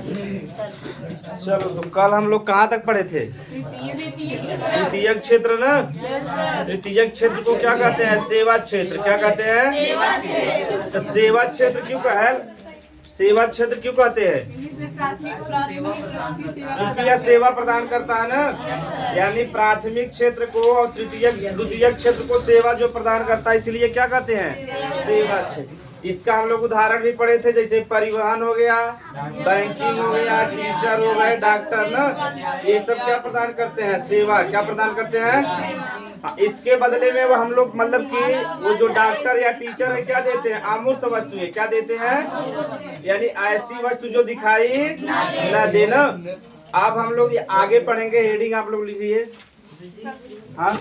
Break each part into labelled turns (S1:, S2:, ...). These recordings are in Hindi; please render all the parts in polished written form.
S1: चलो तो कल हम लोग कहाँ तक पढ़े थे? तृतीयक क्षेत्र ना। तृतीयक क्षेत्र को क्या कहते हैं? सेवा क्षेत्र। क्या कहते हैं? तो सेवा क्षेत्र क्यों है? सेवा क्षेत्र क्यों कहते हैं? तृतीय सेवा प्रदान करता है ना, यानी प्राथमिक क्षेत्र को और द्वितीयक क्षेत्र को सेवा जो प्रदान करता है, इसलिए क्या कहते हैं? सेवा क्षेत्र। इसका हम लोग उदाहरण भी पढ़े थे, जैसे परिवहन हो गया, बैंकिंग हो गया, टीचर हो गए, डॉक्टर ना, ये सब क्या प्रदान करते हैं? सेवा। क्या प्रदान करते हैं? इसके बदले में वो हम लोग मतलब कि वो जो डॉक्टर या टीचर है क्या देते हैं? अमूर्त वस्तुएं। क्या देते हैं? यानी ऐसी वस्तु जो दिखाई न देना। अब हम लोग आगे पढ़ेंगे, हेडिंग आप लोग लिखिए। हाँ,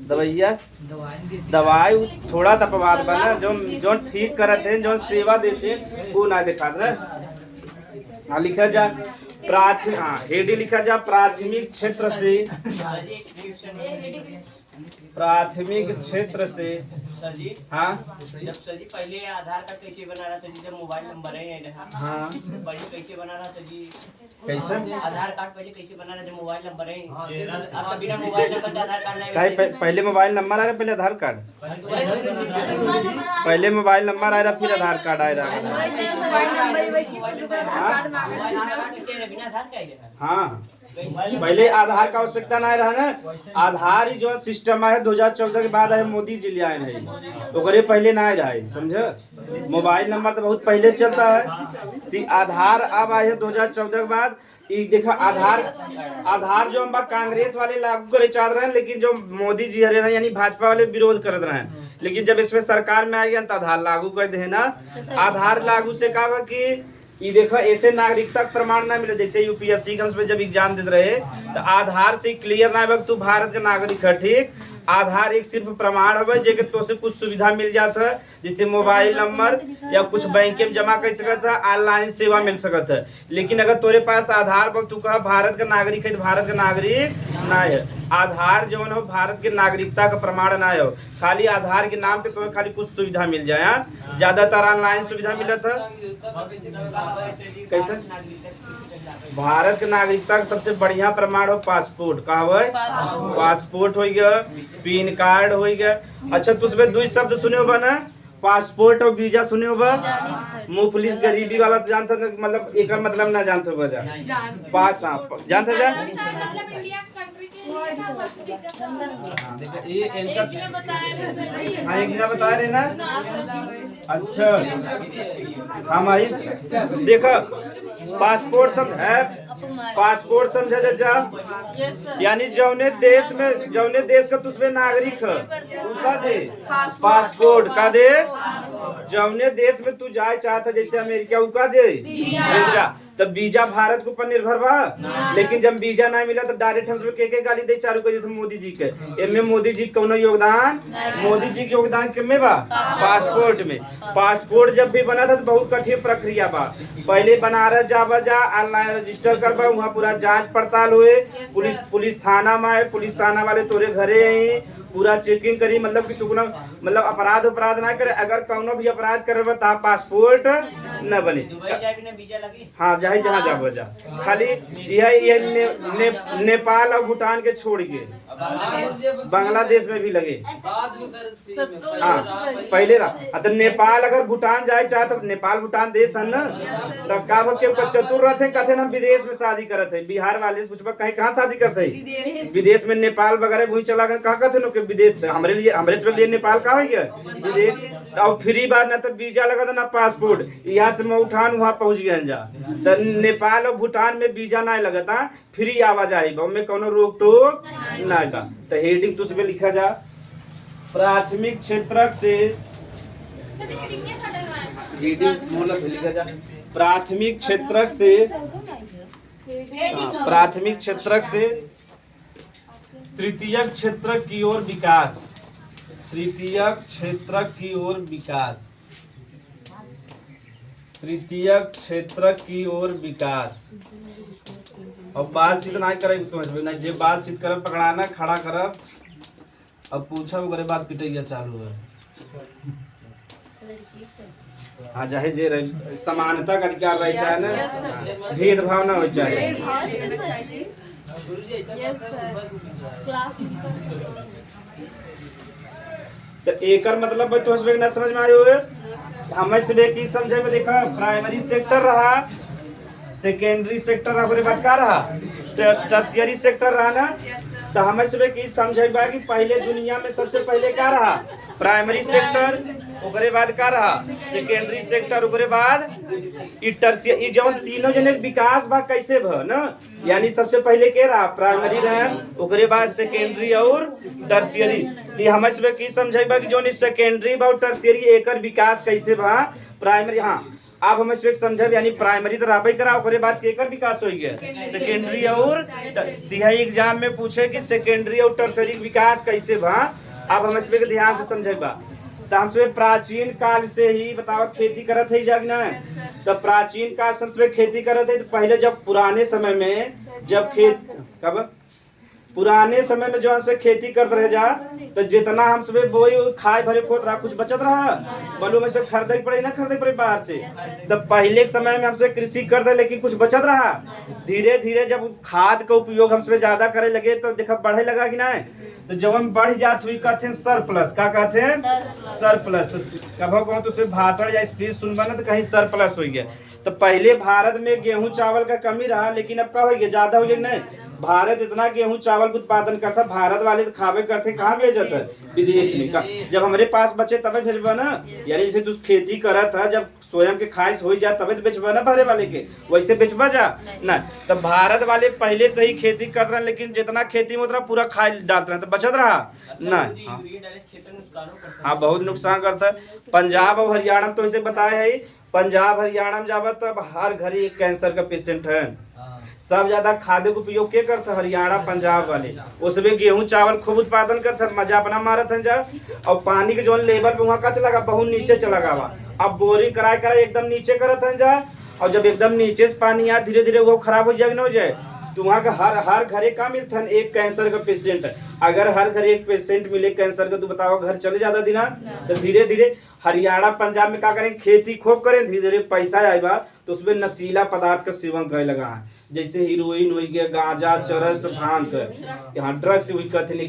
S1: दवाइया दवाई थोड़ा तपवाद बना जो ठीक करते हैं, जो सेवा देते हैं वो ना दिखा रहे। हाँ, लिखा जा हेडी लिखा जा प्राथमिक क्षेत्र से। प्राथमिक क्षेत्र से
S2: सर जी।
S1: हाँ,
S2: जब सर जी पहले आधार कार्ड कैसे बना रहा सर जी? जब मोबाइल नंबर है
S1: हाँ,
S2: पहले कैसे बना रहा सर जी?
S1: कैसे
S2: आधार कार्ड पहले कैसे बना रहा? जब मोबाइल नंबर है आपका, बिना मोबाइल नंबर का आधार कार्ड नहीं।
S1: पहले मोबाइल नंबर आ रहा, पहले आधार कार्ड। पहले मोबाइल नंबर आ रहा, फिर आधार कार्ड आ रहा। हाँ, पहले आधार का आवश्यकता नहीं रहा ना। आधार ही जो सिस्टम है 2014 के बाद है, मोदी जी ले आए हैं, ओकरे पहले ना रहा। समझ? मोबाइल नंबर तो बहुत पहले चलता है, तो आधार अब आए है 2014 के बाद। देखा आधार जो हम कांग्रेस वाले लागू करे चाह रहे हैं, लेकिन जो मोदी जी हरे रहे यानी भाजपा वाले विरोध कर रहे हैं, लेकिन जब इसमें सरकार में आ गया तो आधार लागू कर दे ना। आधार लागू से कहा कि ये देखो ऐसे नागरिकता प्रमाण ना मिले, जैसे यूपीएससी का उसमें जब एग्जाम देते रहे तो आधार से क्लियर ना तू भारत का नागरिक है। ठीक, आधार एक सिर्फ प्रमाण है जेके तो से कुछ सुविधा मिल जाता है, जैसे मोबाइल नंबर या कुछ बैंक में जमा कर सकता है, ऑनलाइन सेवा मिल सकता है। लेकिन अगर तोरे पास आधार पर तू कहा भारत का नागरिक है तो भारत का नागरिक ना है। आधार जो है भारत के नागरिकता का प्रमाण ना है, खाली आधार के नाम पे तो खाली कुछ सुविधा मिल जाए। ज्यादातर ऑनलाइन सुविधा मिला था। कैसे? भारत के नागरिकता का सबसे बढ़िया प्रमाण हो पासपोर्ट। कहा पासपोर्ट हो गया, पैन कार्ड हो गया। अच्छा, तो उसमें दो शब्द सुने हो ना, पासपोर्ट और वीजा सुने हो? मुँह पुलिस गरीबी वाला तो जानते, मतलब एक मतलब ना जानते हो बजा पास। हाँ, जानते जा ये इनका बता रहे ना। अच्छा, हम देखो पासपोर्ट पासपोर्ट समझा जा, यानी जौने देश का तुझमें नागरिक है उसका दे पासपोर्ट का दे। जौने देश में तू जाए चाहता, जैसे अमेरिका उका दे वीजा। तब वीजा भारत के ऊपर निर्भर बा, लेकिन जब वीजा नहीं मिला तो डायरेक्ट हम के गाली दे चालू कर दी मोदी जी के। इनमें मोदी जी कौन योगदान? मोदी जी के योगदान किसमें बा? पासपोर्ट में। पासपोर्ट जब भी बना था तो बहुत कठिन प्रक्रिया बा। पहले बनारस जा ऑनलाइन रजिस्टर करबा, वहाँ पूरा जांच पड़ताल हुए, पुलिस थाना में आए, पुलिस थाना वाले तोरे घरे आई, पूरा चेकिंग करी, मतलब कि तू मतलब अपराध ना करे। अगर कौनो भी अपराध करे तो पासपोर्ट न बने। हाँ, जाए जहाँ जाबो जा, खाली नेपाल और भूटान के छोड़ के बांग्लादेश में भी लगे। हाँ, पहले रहा तो नेपाल अगर भूटान जाए चाहे तो नेपाल भूटान देश है ना, तो का चतुर रहते कहते हम विदेश में शादी करते हैं। बिहार वाले पूछबा कहीं कहाँ शादी करते हैं? विदेश में, नेपाल वगैरह वही चला गए। कहा कहते लोग विदेश हमरे लिए नेपाल का हो गया विदेश। अब फ्री बार ना तो वीजा लगा था ना पासपोर्ट, यहाँ से मैं उठान वहाँ पहुँच गया जा। तो नेपाल और भूटान में वीजा ना लगता, फ्री आवाजाही में कोनो रोक टोक ना का। तो हेडिंग तो उसमें लिखा जा प्राथमिक क्षेत्र से, लिखा जा प्राथमिक क्षेत्र से, प्राथमिक क्षेत्र से तृतीयक क्षेत्र की ओर विकास। तृतीयक क्षेत्र की ओर विकास, तृतीयक क्षेत्र की ओर विकास। अब बातचीत ना करे ना, जे बातचीत कर पकड़ाना खड़ा करब। अब पूछा ओकरे बाद पिटैया चालू है। हाँ चाहे जे समानता का अधिकार रहे चाहे ना भेदभाव ना हो चाहे। तो एकर मतलब तो उसमें ना समझ में आयो है हमें से की समझे में देखा प्राइमरी सेक्टर रहा सेकेंडरी सेक्टर रहा ओकरे बाद का रहा टर्शियरी सेक्टर रहा ना। तो हमें से की समझे बा कि पहले दुनिया में सबसे पहले का रहा प्राइमरी सेक्टर ओकरे बाद का रहा सेकेंडरी सेक्टर ओकरे बाद ई टर्शियरी जौन तीनों जने विकास बा कैसे भ ना यानी सबसे पहले के रहा प्राइमरी रहा ओकरे बाद सेकेंडरी और टर्शियरी। ती हमें से की समझे बा कि जौन सेकेंडरी बा और टर्शियरी एकर विकास कैसे बा प्राइमरी। हाँ आप हमें से समझब यानी प्राइमरी तो रहबे करा ओकरे बाद केकर विकास हो गया सेकेंडरी और दिहाई एग्जाम में पूछे कि सेकेंडरी और टर्शियरी विकास कैसे बा आप हमें से ध्यान से समझेगा। तो हमसे प्राचीन काल से ही बताओ खेती करत है जाग ना। तो प्राचीन काल सबसे खेती करत है तो पहले जब पुराने समय में जब खेत कब पुराने समय में जो हमसे खेती करते रह जा तो जितना हम सब बोई खाए भरे खोत रहा कुछ बचत रहा बलू में से खरीदे पड़े ना खरीदे पड़े बाहर से। तो पहले के समय में हमसे कृषि करते लेकिन कुछ बचत रहा धीरे धीरे जब खाद का उपयोग हमसे ज्यादा करे लगे तो देखा बढ़े लगा कि ना। तो जब हम बढ़ जात हुई कहते हैं सरप्लस क्या कहते हैं सरप्लस। तो कभी कहो तो उसमें भाषण या स्पीच सुनबा ना तो कहीं सरप्लस हो गया। तो पहले भारत में गेहूं चावल का कमी रहा लेकिन अब क्या हो गया ज्यादा हो गया नहीं। भारत इतना गेहूं चावल का उत्पादन करता भारत वाले तो खावे करते कहाँ भेजता विदेश में। जब हमारे पास बचे तबे भेजबा ना यानी जैसे तू खेती करा था जब स्वयं के खाइश हो जाए तबे तो बेचबा ना बाहर वाले के वैसे बेचबा जा ना। तो भारत वाले पहले से ही खेती कर रहे लेकिन जितना खेती में उतना पूरा खा डालते रहे तो बचत रहा ना। हाँ बहुत नुकसान करता है। पंजाब और हरियाणा में तो इसे बताया है पंजाब हरियाणा में जावा तब हर घर एक कैंसर का पेशेंट है। सब ज्यादा खाद्य का उपयोग क्या करता हरियाणा पंजाब वाले उसमें गेहूं चावल खूब उत्पादन करता मजा अपना मारत है जा। और पानी के जो लेवल पे वहाँ का चला बहुत नीचे चला गवा अब बोरिंग कराए कराए एकदम नीचे करत है जा। और जब एकदम नीचे से पानी आया धीरे धीरे वो खराब हो जाएगा ना हो जाए तो वहाँ का हर घरे का मिलता है एक कैंसर का पेशेंट। अगर हर घर एक पेशेंट मिले कैंसर का तो बताओ घर चले जाता दिना। तो धीरे धीरे हरियाणा पंजाब में क्या करें खेती खूब करें धीरे धीरे पैसा आएगा तो उसमें नशीला पदार्थ का सेवन करे लगा है जैसे हीरोइन हो गया गांजा चरस भांग कर यहाँ ड्रग्स हुई कहते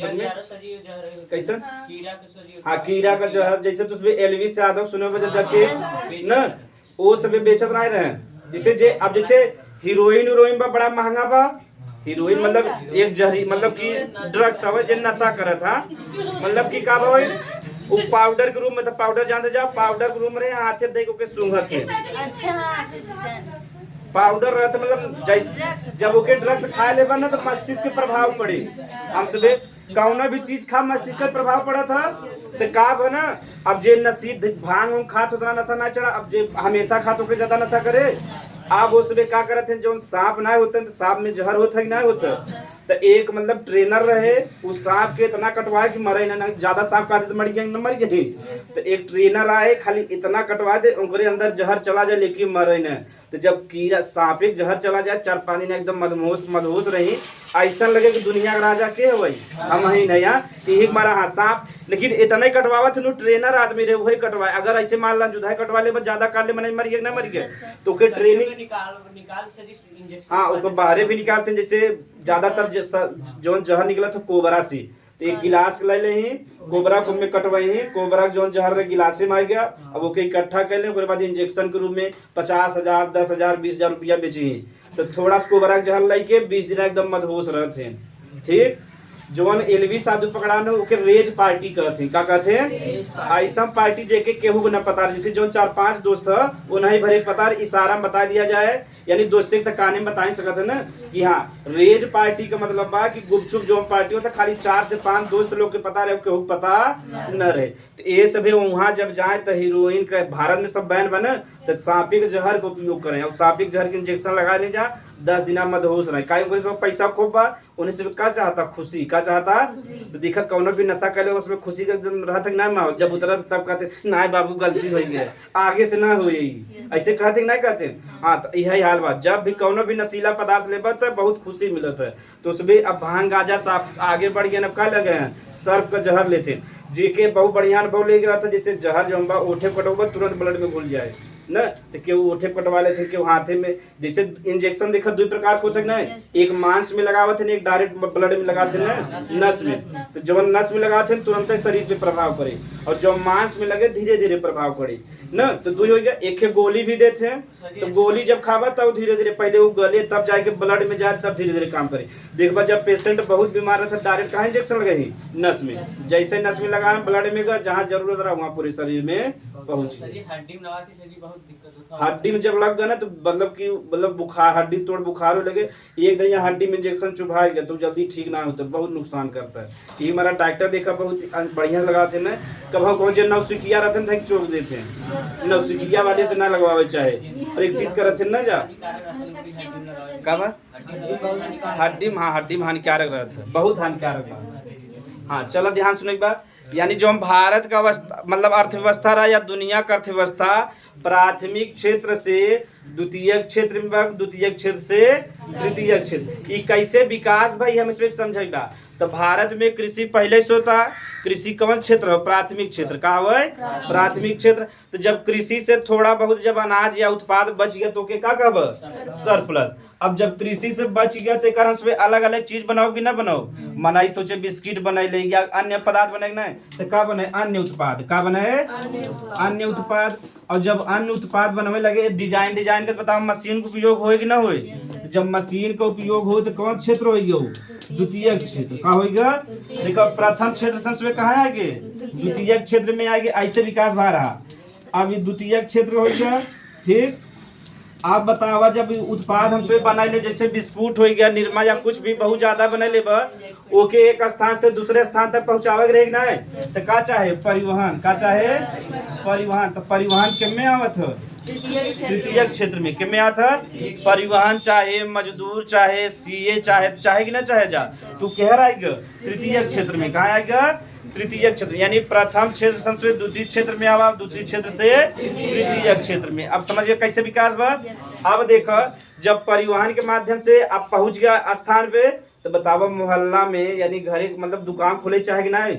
S1: कैसे हाँ कीड़ा का जहर जैसे तो उसमें एलविस यादव सुने बजे जाके न वो सब बेचत रहे जैसे जे अब जैसे हीरोइन बा बड़ा महंगा बा। हीरोइन मतलब एक जहरी मतलब कि ड्रग्स है जो नशा करत था मतलब कि का भाई वो पाउडर के रूम में तो पाउडर जानते जाओ पाउडर के रूम रहे हाथे दे के सूंघत है पाउडर रहता मतलब जैसे जब ओके ड्रग्स खाए ले ना तो मस्तिष्क के प्रभाव पड़े हम सब कौना भी चीज खा मस्तिष्क का प्रभाव पड़ा था। तो का बना अब जे नसीब भांग खात उतना नशा ना चढ़ा अब जे हमेशा खात होके ज्यादा नशा करे आप उसमें क्या करते हैं जो सांप ना होते हैं तो सांप में जहर होता है कि ना होता तो एक मतलब ट्रेनर रहे उस सांप के इतना कटवाए कि मरे ना ज्यादा सांप काटे तो मर जाएंगे मर जाए। तो एक ट्रेनर आए खाली इतना कटवा दे उनके अंदर जहर चला जाए लेकिन मरे ना। तो जब कीड़ा सांप एक जहर चला जाए 4-5 दिन एकदम मदहोश रही ऐसा लगे कि दुनिया का राजा के हो भाई हम ही नहीं यही मारा हाँ सांप लेकिन इतना ही कटवावा थे ट्रेनर आदमी रहे वही कटवाए। अगर ऐसे मान ला जुदाई कटवा ले ज्यादा काट ले मर गया ना मर गया तो ट्रेनिंग हाँ उसको बाहर भी निकालते हैं जैसे ज्यादातर जो जहर निकला था कोबरा से तो एक गिलास ले ले कोबरा को में कटवाई कोबरा जो जहर गिलासे में आ गया अब ओके इकट्ठा कर ले उसके बाद इंजेक्शन के रूप में 50,000 10,000 20,000 रुपया बेची तो थोड़ा सा कोबरा जहर लेके 20 दिन एकदम मदहोश रहते हैं। ठीक जोन एलवी साधु पकड़ाने ओके रेज पार्टी कहते का कहते हैं ऐसा पार्टी जेके केहू न पता जैसे जो 4-5 दोस्त है वो नहीं भरे पता इशारा में बता दिया जाए यानी दोस्ते तक काने में बता ही सकते है ना कि हाँ रेज पार्टी का मतलब बा कि गुपचुप जो पार्टी होता खाली 4 से 5 दोस्त लोग के पता रहे केहू पता न रहे। तो ये सभी वहाँ जब जाए तो हीरोइन का भारत में सब बैन बने तो सांपी के जहर का उपयोग करें और सांपी के जहर के इंजेक्शन लगा ले जा 10 दिन मदहोश रहे का पैसा खूब बा उन्हें से का चाहता खुशी का चाहता तो देखा कौनो भी नशा कर ले उसमें खुशी का एकदम रहता ना माहौल जब उतरा तब कहते ना बाबू गलती हो गई आगे से ना हुई ऐसे कहते नहीं कहते। हाँ तो यही हाल बात जब भी कौनो भी नशीला पदार्थ लेबा तो बहुत खुशी मिलत है तो उसमें अब भांग गाजा साफ आगे बढ़ गया अब का लगे हैं सर्फ का जहर लेते जेके बहुत बढ़िया अनुभव ले रहा था जैसे जहर जो ओठे पटोबा तुरंत ब्लड में घुल जाए। न तो केहू ओठे कटवा लेते, केहू हाथे में। जैसे इंजेक्शन देखा दो प्रकार को होता है ना, एक मांस में लगावत है, एक डायरेक्ट ब्लड में लगाते हैं ना, नस में। तो जब नस में लगाते हैं तुरंत ही शरीर पे प्रभाव करे, और जब मांस में लगे धीरे धीरे प्रभाव करे न। तो दो हो गया, एक गोली भी देते हैं, तो गोली जब खावा तब धीरे धीरे पहले वो गले तब जाके ब्लड में जाए तब धीरे धीरे काम करे। देखबा जब पेशेंट बहुत बीमार रहता है डायरेक्ट कहाँ इंजेक्शन लगे ही नस में, जैसे नस में लगा ब्लड में गया, जहाँ जरूरत रहा वहाँ पूरे शरीर में पहुँच गया। हड्डी में जब लग गया ना तो मतलब बुखार, हड्डी तोड़ बुखार हो लगे, एक दिन यहाँ हड्डी में इंजेक्शन चुभाएगा तो जल्दी ठीक ना होता, बहुत नुकसान करता है। ये हमारा डॉक्टर देखा बहुत बढ़िया लगाते हैं ना, कभी कभी जो नौसिखिया रहते हैं चोक देते हैं, नौसिखिया वाले से ना लगवावे चाहे, प्रैक्टिस करते हैं ना जा कब हड्डी में, हाँ हड्डी में हानिकारक रहता है, बहुत हानिकारक रहता है। हाँ चलो ध्यान सुने एक बात, यानी जो हम भारत का अवस्था मतलब अर्थव्यवस्था रहा या दुनिया का अर्थव्यवस्था प्राथमिक क्षेत्र से द्वितीयक क्षेत्र में, द्वितीयक क्षेत्र से तृतीयक क्षेत्र, ये कैसे विकास भाई हम इसमें समझेगा। तो भारत में कृषि पहले से होता, कृषि कौन क्षेत्र है, प्राथमिक क्षेत्र का है, प्राथमिक क्षेत्र। तो जब कृषि से थोड़ा बहुत जब अनाज या उत्पाद बच गया तो के का कहब, सरप्लस। अब जब कृषि से बच गया तो कारण से अलग अलग चीज बनाओ कि ना बनाओ, मनाई सोचे बिस्किट बनाई ले या अन्य पदार्थ बने ना, तो का बने अन्य उत्पाद, का बने अन्य उत्पाद। और जब अन्य उत्पाद बनने लगे डिजाइन का बताओ मशीन का उपयोग होए कि ना होए, जब मशीन का उपयोग हो तो कौन क्षेत्र होगा, द्वितीय क्षेत्र का होगा। देखो प्रथम क्षेत्र सबसे कहाँ आएंगे, द्वितीय क्षेत्र में आएंगे, ऐसे विकास भा रहा। अब ये द्वितीय क्षेत्र हो गया, ठीक। आप बतावा जब उत्पाद हमसे बनाए ले, जैसे बिस्कुट हो गया, निरमा या कुछ भी बहुत ज्यादा बना ले, ओके एक स्थान से दूसरे स्थान तक पहुंचावे रहेगी ना, तो का चाहे परिवहन, का चाहे परिवहन। तो परिवहन किसमें आवत है, तृतीय क्षेत्र में। किसमें आता है परिवहन, चाहे मजदूर, चाहे सीए, चाहे कि ना चाहे जा, तू कह रहा है तृतीय क्षेत्र में। कहाँ आएगा, तृतीय क्षेत्र। यानी प्रथम क्षेत्र से द्वितीय क्षेत्र में आवा, द्वितीय क्षेत्र से तृतीय क्षेत्र में। अब समझिए कैसे विकास बा। अब देखो जब परिवहन के माध्यम से आप पहुंच गया स्थान पे, तो बतावा मोहल्ला में यानी घरे मतलब दुकान खुले चाहे कि नहीं,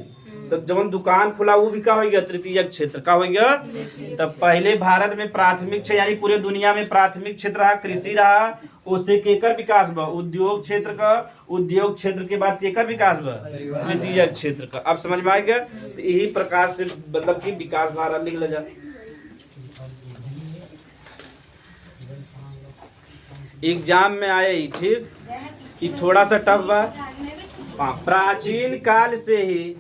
S1: तो जब दुकान खुला वो भी का हो गया, तृतीय क्षेत्र का हो गया। तब पहले भारत में प्राथमिक क्षेत्र यानी पूरे दुनिया में प्राथमिक क्षेत्र रहा, कृषि रहा, उससे केकर विकास बा, उद्योग क्षेत्र का, उद्योग क्षेत्र के बाद केकर विकास बा, तृतीय क्षेत्र का। अब समझ में आ गया। तो यही प्रकार से मतलब कि विकास भारत लिख ले जा। एग्जाम में आए, ठीक, कि थोड़ा सा टफ बा। प्राचीन काल से ही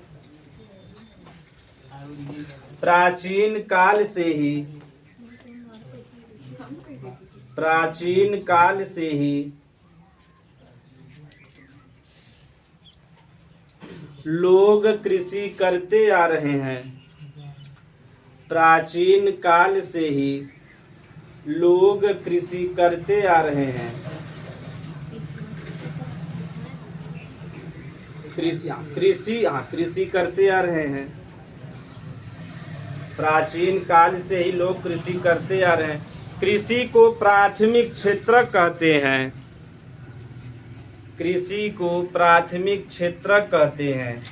S1: प्राचीन काल से ही लोग कृषि करते आ रहे हैं। प्राचीन काल से ही लोग कृषि करते आ रहे हैं। कृषि करते आ रहे हैं। प्राचीन काल से ही लोग कृषि करते आ रहे हैं। कृषि को प्राथमिक क्षेत्र कहते हैं। कृषि को प्राथमिक क्षेत्र कहते हैं।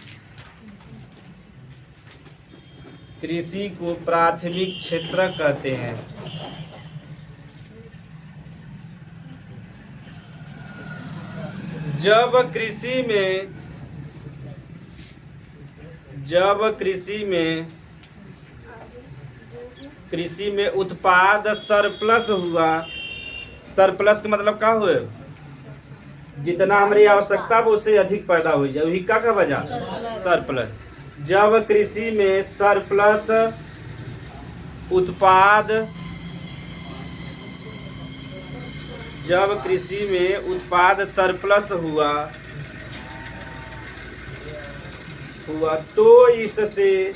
S1: कृषि को प्राथमिक क्षेत्र कहते हैं। जब कृषि में उत्पाद सरप्लस हुआ, सरप्लस का मतलब क्या हुआ, जितना हमारी आवश्यकता वो उससे अधिक पैदा हो जाए, वही का वजह सरप्लस। जब कृषि में सरप्लस उत्पाद, जब कृषि में उत्पाद सरप्लस हुआ तो इससे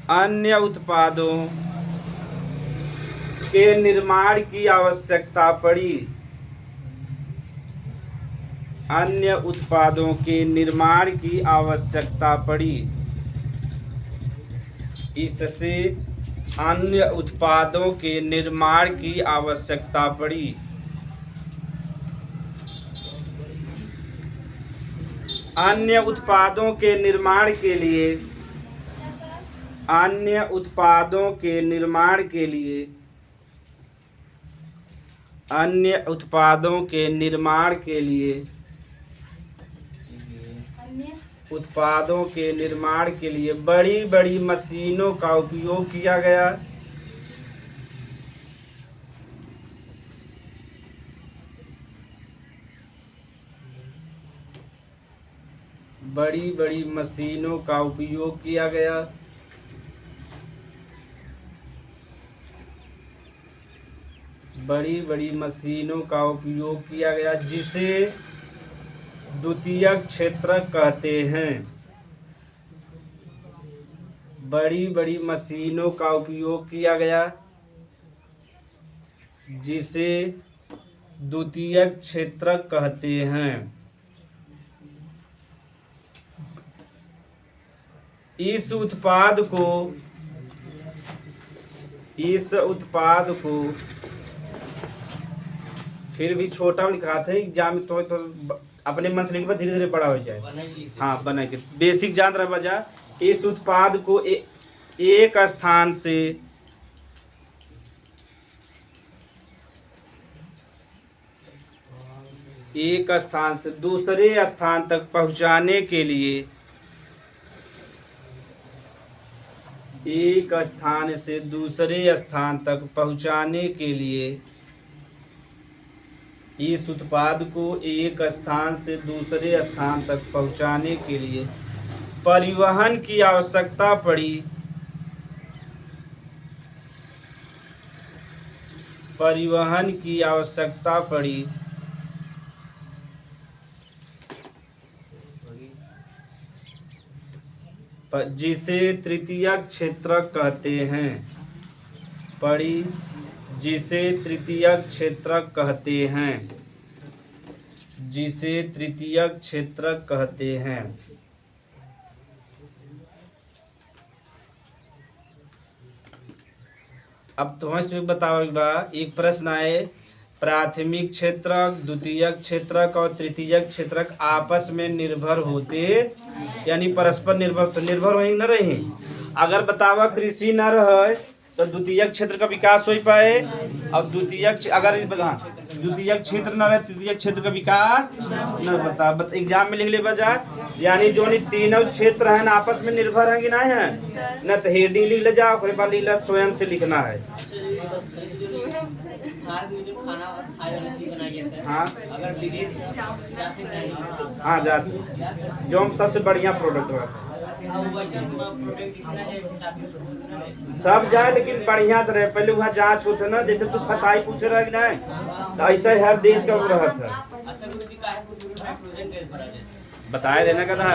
S1: अन्य उत्पादों के निर्माण की आवश्यकता पड़ी। अन्य उत्पादों के निर्माण की आवश्यकता पड़ी। इससे अन्य उत्पादों के निर्माण की आवश्यकता पड़ी। अन्य उत्पादों के निर्माण के लिए अन्य उत्पादों के निर्माण के लिए अन्य उत्पादों के निर्माण के लिए उत्पादों के निर्माण के लिए बड़ी बड़ी मशीनों का उपयोग किया गया। बड़ी बड़ी मशीनों का उपयोग किया गया। बड़ी बड़ी मशीनों का उपयोग किया गया जिसे द्वितीयक क्षेत्रक कहते हैं। बड़ी बड़ी मशीनों का उपयोग किया गया जिसे द्वितीयक क्षेत्रक कहते हैं। इस उत्पाद को फिर भी छोटा लिखा था एग्जाम में, तो अपने मन से लिखा, धीरे धीरे बड़ा हो जाए। हाँ, बना के बेसिक जान रहा बजा। इस उत्पाद को एक स्थान से दूसरे स्थान तक पहुंचाने के लिए एक स्थान से दूसरे स्थान तक पहुंचाने के लिए इस उत्पाद को एक स्थान से दूसरे स्थान तक पहुंचाने के लिए परिवहन की आवश्यकता पड़ी। परिवहन की आवश्यकता पड़ी। जिसे तृतीयक क्षेत्रक कहते हैं। पड़ी जिसे तृतीयक क्षेत्रक कहते हैं। जिसे तृतीयक क्षेत्रक कहते हैं। अब तुम्हें बताओ एक प्रश्न आए, प्राथमिक क्षेत्रक, द्वितीयक क्षेत्रक और तृतीयक क्षेत्रक आपस में निर्भर होते, यानी परस्पर निर्भर, तो निर्भर वही न रहे। अगर बतावा कृषि न रहे तो द्वितीयक क्षेत्र का विकास हो पाए, और द्वितीयक क्षेत्र न रहे तृतीयक क्षेत्र का विकास न होता। एग्जाम में लिख ले बजा, यानी जो तीनों क्षेत्र हैं आपस में निर्भर हैं कि नहीं है न, तो हेडिंग लिख ले जाओ, फिर बाद लिख स्वयं से लिखना है। हाँ हाँ, जाते जो सबसे बढ़िया प्रोडक्ट हुआ था सब जाए, लेकिन बढ़िया से रहे। पहले वहाँ जांच होते ना, जैसे तू फसाई पूछे रहा कि नहीं, तो ऐसा हर देश का रहत है। बताए देना का था,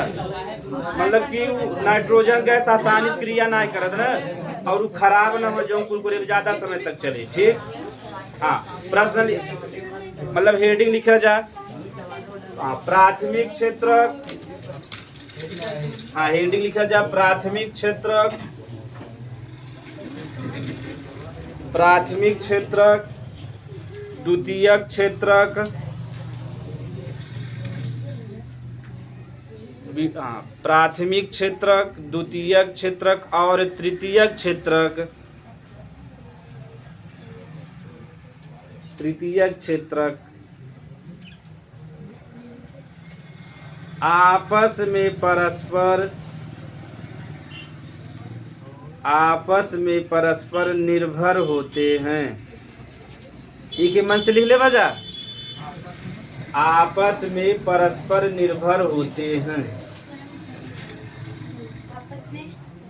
S1: मतलब कि नाइट्रोजन गैस आसानी से क्रिया ना करत ना, और खराब ना हो जो कुरकुरे ज्यादा समय तक चले। ठीक, हाँ, प्रश्न मतलब हेडिंग लिखा जाए। हाँ, प्राथमिक क्षेत्रक, हाँ हेडिंग लिखा जाए प्राथमिक क्षेत्रक, प्राथमिक क्षेत्रक, द्वितीयक क्षेत्रक, प्राथमिक क्षेत्रक, द्वितीयक क्षेत्रक और तृतीयक क्षेत्रक। तृतीयक क्षेत्रक आपस में परस्पर निर्भर होते हैं। एक ही मन से लिख ले बजा, आपस में परस्पर निर्भर होते हैं।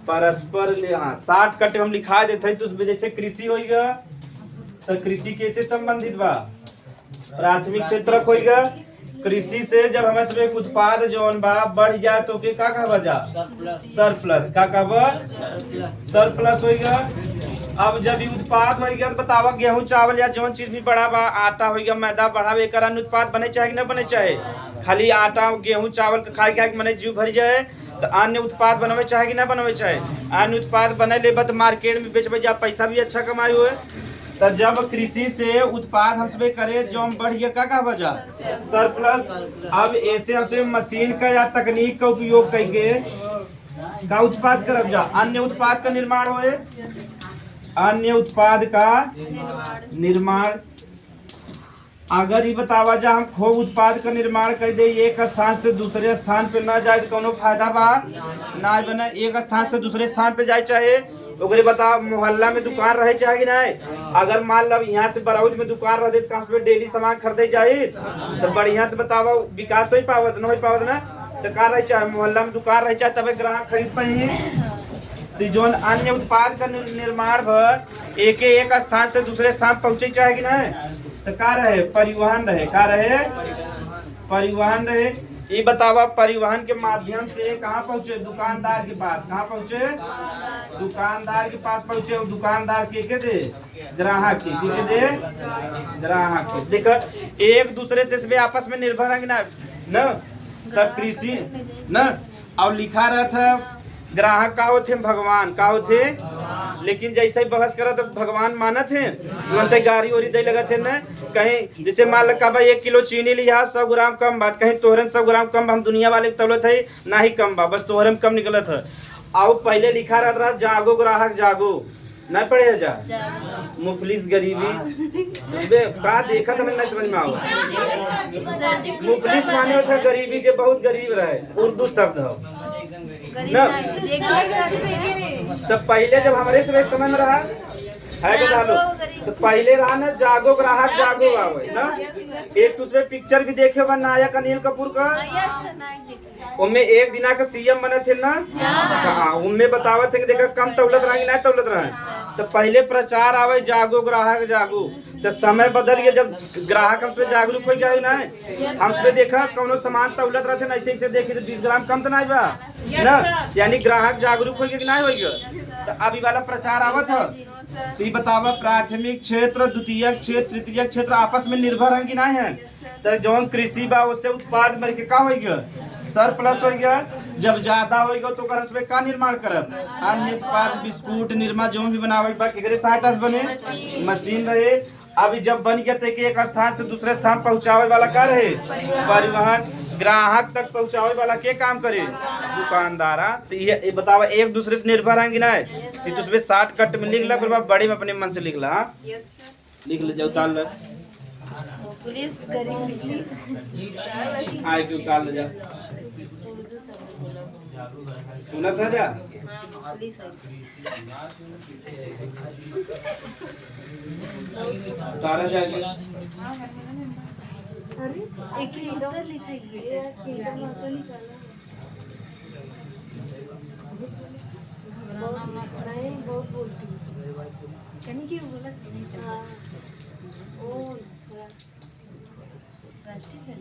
S1: परस्पर, हाँ, 60 कटे हम लिखा देते हैं। तो उसमें जैसे कृषि होगा तो कृषि कैसे संबंधित बा, प्राथमिक क्षेत्रक होगा। कृषि से जब हमें सब एक उत्पाद जौन बा बढ़ जाए तो के का कहबा जा, सरप्लस। का कहबा, सरप्लस होगा। अब जब ये उत्पाद हो गया तो बतावा गेहूं चावल या जौन चीज भी बढ़ा बा, आटा हो गया, मैदा बढ़ावे कर अन्य उत्पाद बने चाहे कि न बने चाहे। खाली आटा गेहूं चावल के खाए के मने जीव भर जाए, तो अन्य उत्पाद बनवे चाहे कि न बनवे चाहे। अन्य उत्पाद बने ले तो मार्केट में बेचबे जा, पैसा भी अच्छा कमाई हुए। तो जब कृषि से उत्पाद हमसे करे जो हम बढ़ गया का वजह सरप्लस। अब ऐसे हमसे मशीन का या तकनीक का उपयोग करके का उत्पाद करब जा अन्य उत्पाद का निर्माण होए, अन्य उत्पाद का निर्माण। अगर ये बतावा जा हम खूब उत्पाद का निर्माण कर दे एक स्थान से दूसरे स्थान पे ना जाए तो कोनो फायदा बा ना बना। एक स्थान से दूसरे स्थान पे जाए चाहे ओकरे बता मोहल्ला में दुकान रहे चाहे कि नहीं। अगर मान लो यहाँ से बरौद में दुकान रहे तो कहाँ डेली सामान खरीदे जाए तो बढ़िया से बतावा विकास तो ही पावत न हो पावत ना। तो कहाँ रहे चाहे मोहल्ला में दुकान रहे चाहे तब ग्राहक खरीद पाए। तो जो अन्य उत्पाद का निर्माण भर एक स्थान से दूसरे स्थान पहुँचे चाहे कि नहीं। तो का रहे परिवहन रहे, का रहे परिवहन रहे। ये बतावा परिवहन के माध्यम से कहाँ पहुँचे दुकानदार के पास, कहाँ पहुँचे दुकानदार के पास पहुँचे। और दुकानदार के दे ग्राहक के दे ग्राहक के। देखो एक दूसरे से आपस में निर्भर है ना तब कृषि न। और लिखा रहा था ग्राहक का होते भगवान का होते, लेकिन जैसे ही बहस करा तो भगवान मानत है तुरंत गाड़ी ओरी दे लगा थे न। कहीं जैसे मान लो का 1 किलो चीनी लिया 100 ग्राम कम बात, कहीं तोहरन 100 ग्राम कम हम दुनिया वाले तौलत है ना ही कम बा बस तोहरन कम निकलत है। और पहले लिखा रहता रहा जागो ग्राहक जागो नहीं पढ़े जा मुफलिस गरीबी का देखा था नहीं समझ में आओ। मुफलिस माने होता गरीबी जो बहुत गरीब रहे उर्दू शब्द हो ना। तो पहले जब हमारे से एक समय में रहा है तो पहले रहा ना जागो ग्राहक जागो आवे ना। एक तो उसमें पिक्चर भी देखे हुआ नायक अनिल कपूर का उनमें एक दिना का सीएम बने थे ना। हाँ उनमें बतावत थे कि देखा कम तौलत रहेंगे ना तौलत रहे। तो पहले प्रचार आवे जागो ग्राहक जागो। तो समय बदल गया जब ग्राहक हमसे जागरूक हो गया ना। हमसे देखा कोनो सामान तौलत रहते ना ऐसे ऐसे देखे तो 20 ग्राम कम तो नहीं बा ना, यानी ग्राहक जागरूक हो गया कि नहीं हो गया। तो अभी वाला प्रचार आवत है तो ये बतावा प्राथमिक क्षेत्र द्वितीयक क्षेत्र तृतीयक क्षेत्र आपस में निर्भर है कि नहीं है। तो जो कृषि बा उससे उत्पाद मिल के का हो गया सरप्लस हो गया। जब ज्यादा होगा तो कर उसमें का निर्माण करब अन्य उत्पाद बिस्कुट निरमा जो भी बनावे बा केकरे सहायता से बने मशीन रहे। अभी जब बन गया तो एक स्थान से दूसरे स्थान पहुंचावे वाला का रहे परिवहन। ग्राहक तक पहुंचावे वाला के काम करे दुकानदार। तो ये बतावा एक दूसरे से निर्भर है कि नहीं। तो उसमें शॉर्टकट में लिख ला फिर बड़े में अपने मन से लिख ला लिख ले जाओ उतार ले आए कि उतार ले जा सुना था जा उतारा जाएगा।
S3: एक ही इधर लिखेंगे बहुत बोलती कहने की बोला ओ थोड़ा प्रैक्टिस है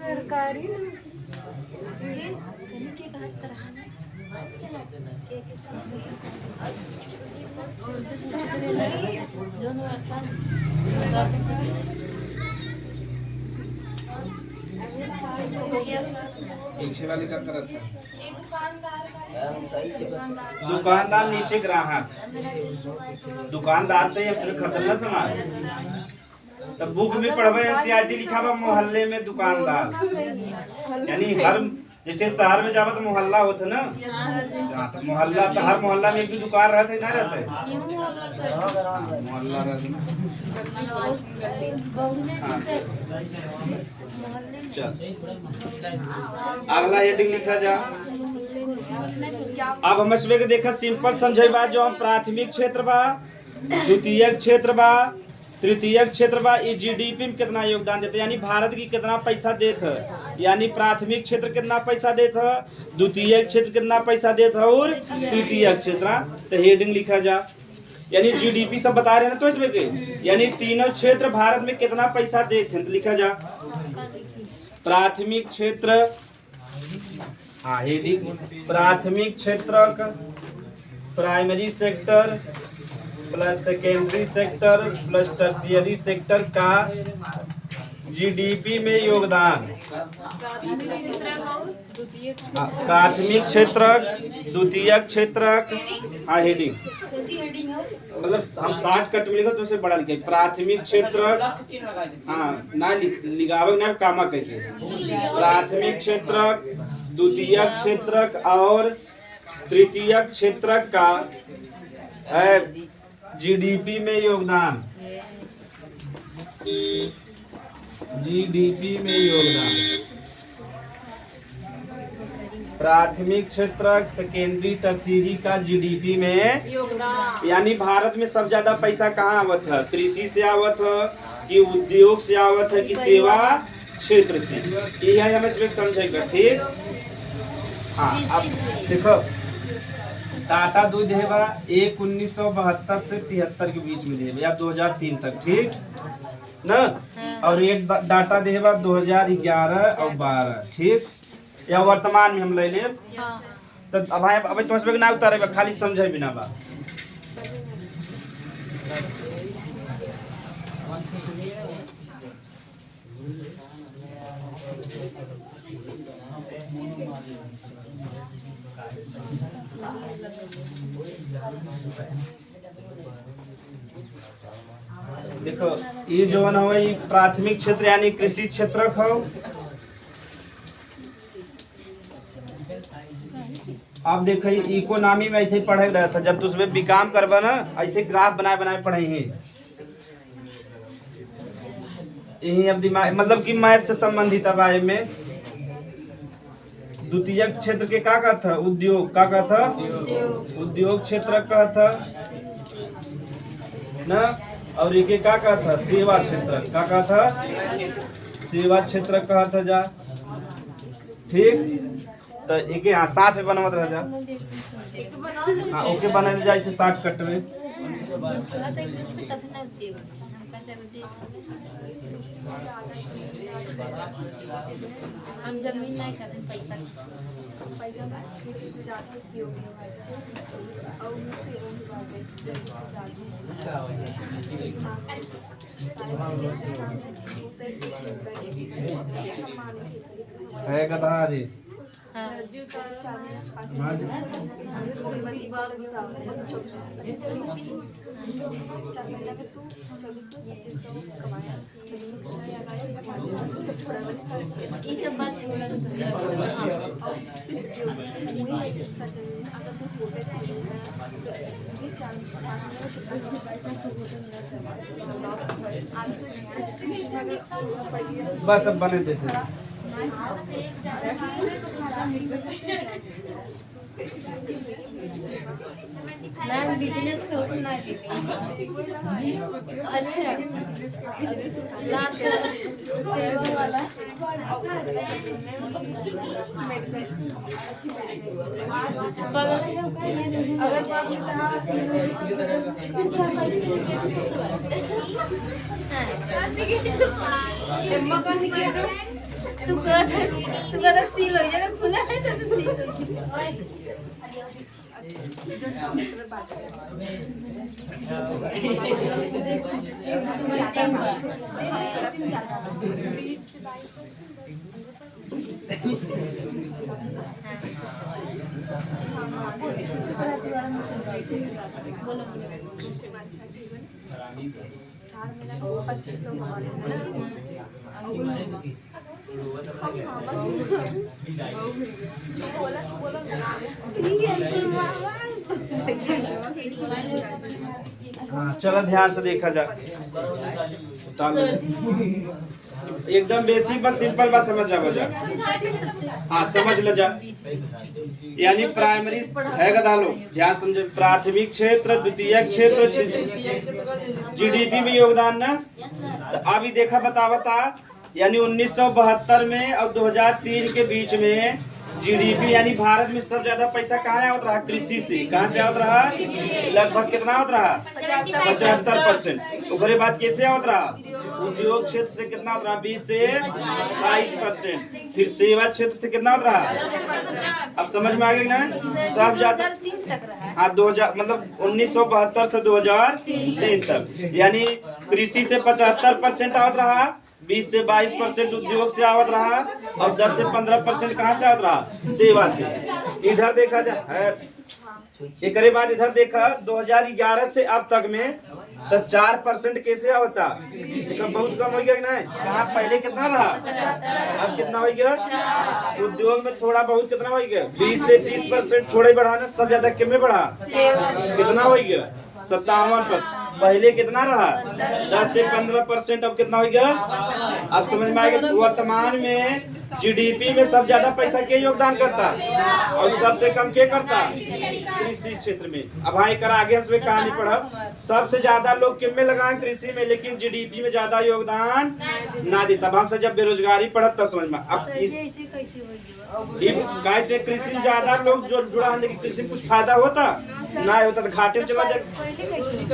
S3: सरकारी के
S1: पीछे वाले का करत था दुकानदार नीचे ग्राहक दुकानदार से ही खरीदना सामान। तब बुक में पढ़वे एनसीईआरटी लिखा हुआ मोहल्ले में दुकानदार यानी हर जैसे शहर में जावा तो मोहल्ला होता ना। तो मोहल्ला तो हर मोहल्ला में एक भी दुकान रहते ना रहते मोहल्ला रहते। अगला हेडिंग लिखा जा। अब हम इसमें देखा सिंपल समझे बात जो हम प्राथमिक क्षेत्र बा द्वितीयक क्षेत्र बा तृतीयक क्षेत्र बा ये जीडीपी में कितना योगदान देता यानी भारत की कितना पैसा देता यानी प्राथमिक क्षेत्र कितना पैसा देता द्वितीयक क्षेत्र कितना पैसा देता और तृतीयक क्षेत्र। तो हेडिंग लिखा जा यानी जीडीपी सब बता रहे हैं ना तो इसमें के यानी तीनों क्षेत्र भारत में कितना पैसा देते हैं तो लिखा जा प्राथमिक क्षेत्र, हाँ हेडिंग प्राथमिक क्षेत्र primary sector plus secondary sector plus tertiary sector का जीडीपी में योगदान। प्राथमिक क्षेत्रक, द्वितीयक क्षेत्रक, हाँ हेडिंग मतलब हम 60 कट में लिखो तो उसे बड़ा लिखे प्राथमिक क्षेत्रक, हाँ ना लिखावे ना कामा कैसे प्राथमिक क्षेत्रक, द्वितीयक क्षेत्रक और तृतीयक क्षेत्रक का जीडीपी में योगदान, जीडीपी में योगदान। प्राथमिक क्षेत्र सेकेंडरी टर्शियरी का जीडीपी में योगदान। यानी भारत में सबसे ज्यादा पैसा कहाँ आवत है? कृषि से आवत है कि उद्योग से आवत है कि सेवा क्षेत्र से? यही हमें इसमें समझेगा। ठीक, हाँ अब देखो टाटा दूध देगा 1972 से 73 के बीच में देगा या 2003 तक, ठीक ना। और एक डाटा देगा 2011 और 12, ठीक या वर्तमान में हम ले ले तो अब तुम इसमें ना उतारे खाली समझे बिना बात। देखो ये जो है ना ये प्राथमिक क्षेत्र यानी कृषि क्षेत्र हो। आप देखो इकोनॉमी में ऐसे ही पढ़े रहा था जब उसमें बीकॉम करबा ना ऐसे ग्राफ बनाए बनाए पढ़े हैं। यही अब दिमाग मतलब कि मैथ से संबंधित अब आए में द्वितीय क्षेत्र के का था उद्योग का था उद्योग क्षेत्र का था ना। और एक का था सेवा क्षेत्र का था सेवा क्षेत्र का था जा, ठीक तो एक यहाँ साथ में बनवत रह जा। हाँ ओके बना जा इसे 60 कट में।
S3: हम जमीन नहीं करें पैसा
S1: है गधा रे
S3: ये सब बात छोड़ा
S1: बस अब बने देते
S3: मैम बिजनेस खोलना है। अच्छा लाख वाला तू कहता सील हो जाए खुला है तो सील
S1: हाँ चलो ध्यान से देखा जा। एकदम बेसिक बस सिंपल बस समझ जा बजा। हाँ समझ ल जा। यानी प्राइमरी है गधा लो ध्यान समझे। प्राथमिक क्षेत्र द्वितीय क्षेत्र जीडीपी में योगदान ना। तो अभी देखा बता यानी 1972 में और 2003 के बीच में जीडीपी यानी भारत में सबसे ज्यादा पैसा कहाँ आवत रहा? कृषि से। कहाँ से आवत रहा? लगभग कितना आवत रहा? 75%। ओकरे बाद कैसे आवत रहा? उद्योग क्षेत्र से कितना आवत रहा? 20 से 22%। फिर सेवा क्षेत्र से कितना आवत रहा? अब समझ में आ गई ना? सब ज्यादा
S3: 2003 तक रहा।
S1: हाँ 2000 मतलब 1972 से 2003 तक, यानी कृषि से 75% आवत रहा, 20 से 22% उद्योग से आवत रहा और 10 से 15% कहाँ से आवत रहा? सेवा से। इधर देखा जाए एक बाद इधर देखा 2011 से अब तक में तो 4% कैसे आवता? तो बहुत कम हो गया कि नहीं? कहाँ पहले कितना रहा, अब कितना हो गया? उद्योग में थोड़ा बहुत कितना हो गया? 20 से 30% थोड़े बढ़ा ना, सब ज्यादा कितने बढ़ा? कितना हो गया? 57%। पहले कितना रहा? 10 से 15%। अब कितना हो गया? अब समझ में आएगा। वर्तमान में जीडीपी में सब ज्यादा पैसा के योगदान करता और सबसे कम के करता? कृषि क्षेत्र में। अब हाँ एक आगे हम सब कहानी पढ़ब। सबसे ज्यादा लोग किन में लगाए? कृषि में, लेकिन जीडीपी में ज्यादा योगदान ना देता। अब हमसे जब बेरोजगारी पढ़ब तब समझ में। अब इस कैसे कृषि में ज्यादा लोग जो जुड़ा है, कृषि में कुछ फायदा होता ना होता तो घाटे में चला जाए।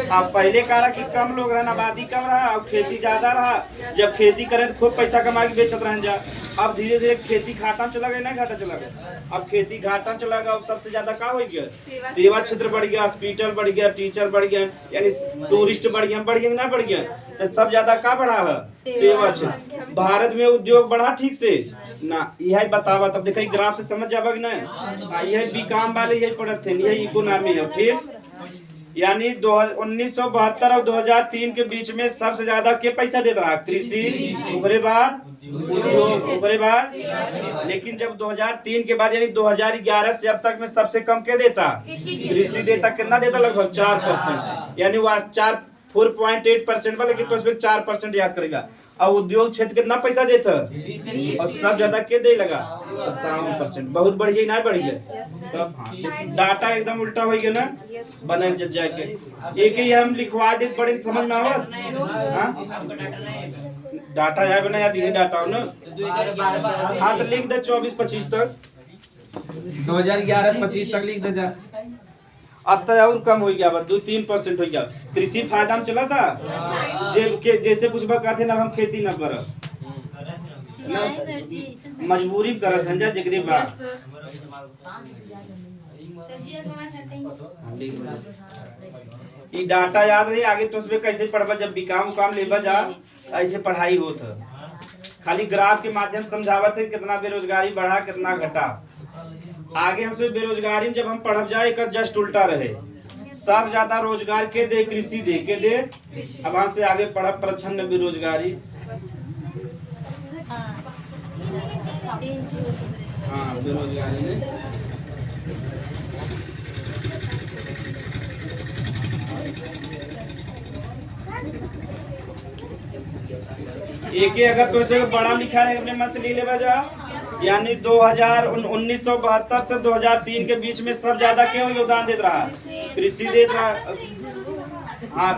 S1: अब पहले कहा कि कम लोग रहना, आबादी कम रहा और खेती ज्यादा रहा। जब खेती करें तो खूब पैसा कमा के बेचत रह जा। अब धीरे धीरे खेती घाटा में चला गया, ना घाटा चला गया। अब खेती घाटा में चला गया। अब सबसे ज्यादा क्या हो गया? सेवा क्षेत्र बढ़ गया, हॉस्पिटल बढ़ गया, टीचर बढ़ गया, यानी टूरिस्ट बढ़ गया ना बढ़ गया? तो सब ज्यादा क्या बढ़ा है? सेवा क्षेत्र। भारत में उद्योग बढ़ा ठीक से ना? यही बतावा। तब देखा ग्राफ से समझ जावा कि नहीं? यही बीकॉम वाले यही पढ़ते थे, यही इकोनॉमी है ठीक। यानी 1972 और 2003 के बीच में सबसे ज्यादा के पैसा देता रहा? कृषि, ओकरे बाद उद्योग, ओकरे बाद। लेकिन जब 2003 के बाद यानी 2011 से अब तक में सबसे कम के देता? कृषि देता। कितना देता? लगभग 4%। यानी वह 4.8% वाले, तो इसमें 4% याद करेगा। और उद्योग क्षेत्र कितना पैसा देता? और सब ज्यादा के दे लगा? 57%। बहुत बढ़िया ना बढ़ गया। तब डाटा एकदम उल्टा हो गया ना, बने जाके एक ही हम लिखवा दे बड़े समझ में आवत। डाटा यार बना याद, ये डाटा हो ना। हाँ तो लिख दे 24-25 तक, 2011-25 तक लिख दे जा। अब तो और कम हो गया, 2-3% हो गया। कृषि फायदा में चला था जैसे कुछ बकाते ना, हम खेती न कर मजबूरी कर संजय जिगरी बात। ये डाटा याद रही आगे तो उसमें कैसे पढ़बा? जब बीकॉम काम लेबा जा ऐसे पढ़ाई होत है। खाली ग्राफ के माध्यम समझावत है कितना बेरोजगारी बढ़ा कितना घटा। आगे हमसे बेरोजगारी जब हम पढ़ब जाए एक जस्ट उल्टा रहे, सब ज्यादा रोजगार के दे, कृषि दे के दे। अब हमसे आगे पढ़ब प्रचंड बेरोजगारी। हाँ बेरोजगारी ने एक ही अगर तो ऐसे बड़ा लिखा है अपने मन से ले लेवा जा। यानी 1972 से 2003 के बीच में सब ज्यादा क्यों योगदान देता रहा? कृषि देता रहा। हाँ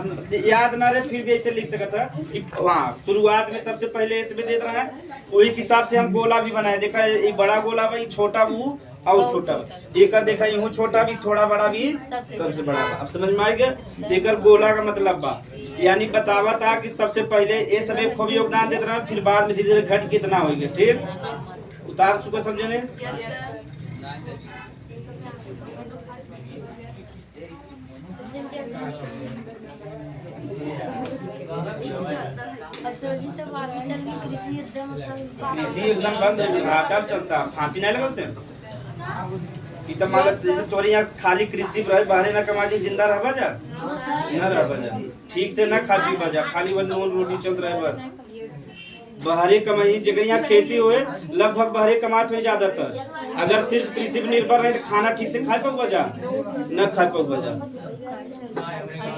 S1: याद ना रहे फिर भी ऐसे लिख सकता कि वहाँ शुरुआत में सबसे पहले ऐसे भी देता रहा है। वही हिसाब से हम गोला भी बनाए। देखा ये बड़ा गोला भाई, छोटा वो और छोटा एक देखा यूं छोटा भी थोड़ा बड़ा भी सबसे बड़ा। अब समझ में आ गया? देकर गोला का मतलब बा यानी बतावा था कि सबसे पहले ये सब खूब योगदान देता रहा, फिर बाद में धीरे धीरे घट कितना हो गया। ठीक उतार सुखा समझे ने?
S3: अब सर जी तो आगे चल के कृषि
S1: एकदम बंद है, घाटा चलता। फांसी नहीं लगाते कि तो मतलब जैसे तोरी यहाँ खाली कृषि रहे, बाहर ना कमा जिंदा रहबा जा न रहबा जा, ठीक से न खा पी बजा, खाली वो नून रोटी चल रहे बस। बाहरी कमाई जगह यहाँ खेती हुए लगभग बाहरी कमात में ज्यादातर। अगर सिर्फ कृषि पर निर्भर रहे तो खाना ठीक से खा पाओ जा न खा पाओ जा।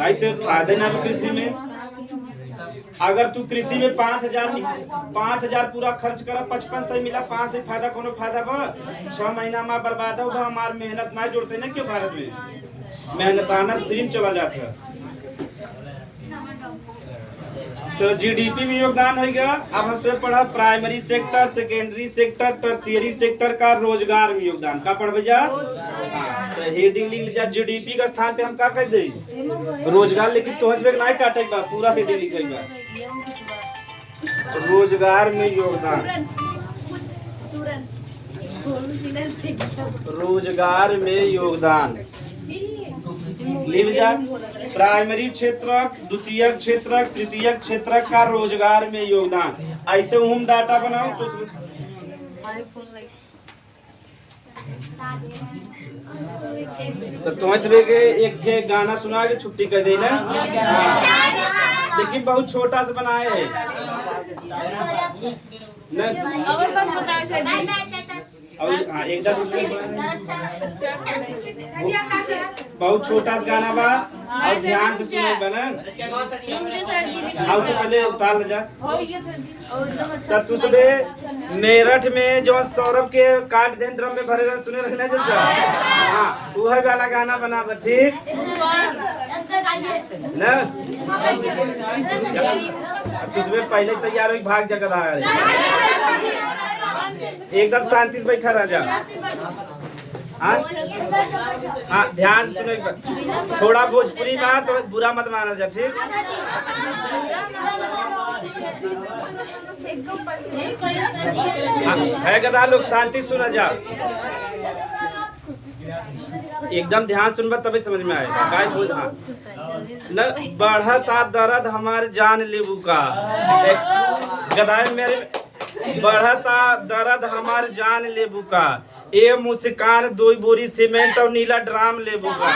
S1: ऐसे फायदे ना कृषि में। अगर तू कृषि में 5,000 पूरा खर्च कर 55 सही मिला, 5 से फायदा कोनो फायदा बा? 6 महीना में बर्बाद हो बा। हमार मेहनत ना जोड़ते ना क्यों? भारत में मेहनताना फ्री में चला जाता है। तो जीडीपी में योगदान होगा। अब हमसे पढ़ा primary sector, secondary sector, tertiary sector का रोजगार में योगदान का पढ़ भैया। हाँ, तो हेडिंग लिख लीजिए। जीडीपी का स्थान पे हम का कह दे रोजगार, लेकिन तो हंसबे नहीं काटे बा, पूरा हेडिंग लिखे बा रोजगार में योगदान। रोजगार में योगदान लिख जा। प्राइमरी क्षेत्रक, द्वितीयक क्षेत्रक, तृतीयक क्षेत्रक का रोजगार में योगदान। ऐसे हम डाटा बनाओ तो तुम्हें से एक गाना सुना के छुट्टी कर देना। लेकिन बहुत छोटा सा बनाए है बहुत छोटा सा गाना बा और ध्यान से सुने बना। तो पहले उतार ले जा। तब तू सबे मेरठ में जो सौरभ के काट देन ड्रम में भरे सुने रखना जा। हाँ तू है वाला गाना बना ठीक ना। तू सबे पहले तैयार हो भाग जगह आ रही। एकदम शांति से बैठा रह जा। हाँ ध्यान से सुनो। थोड़ा भोजपुरी में तो बुरा मत माना जा ठीक। है गदा लोग शांति सुना जा। एकदम ध्यान सुनबा तभी समझ में आएगा। काय बोल। हाँ न बढ़ता दर्द हमार जान लेबू का गदाए मेरे। बढ़ता दर्द हमार जान लेबू का ए मुस्कान 2 बोरी सीमेंट और नीला ड्राम लेबू का।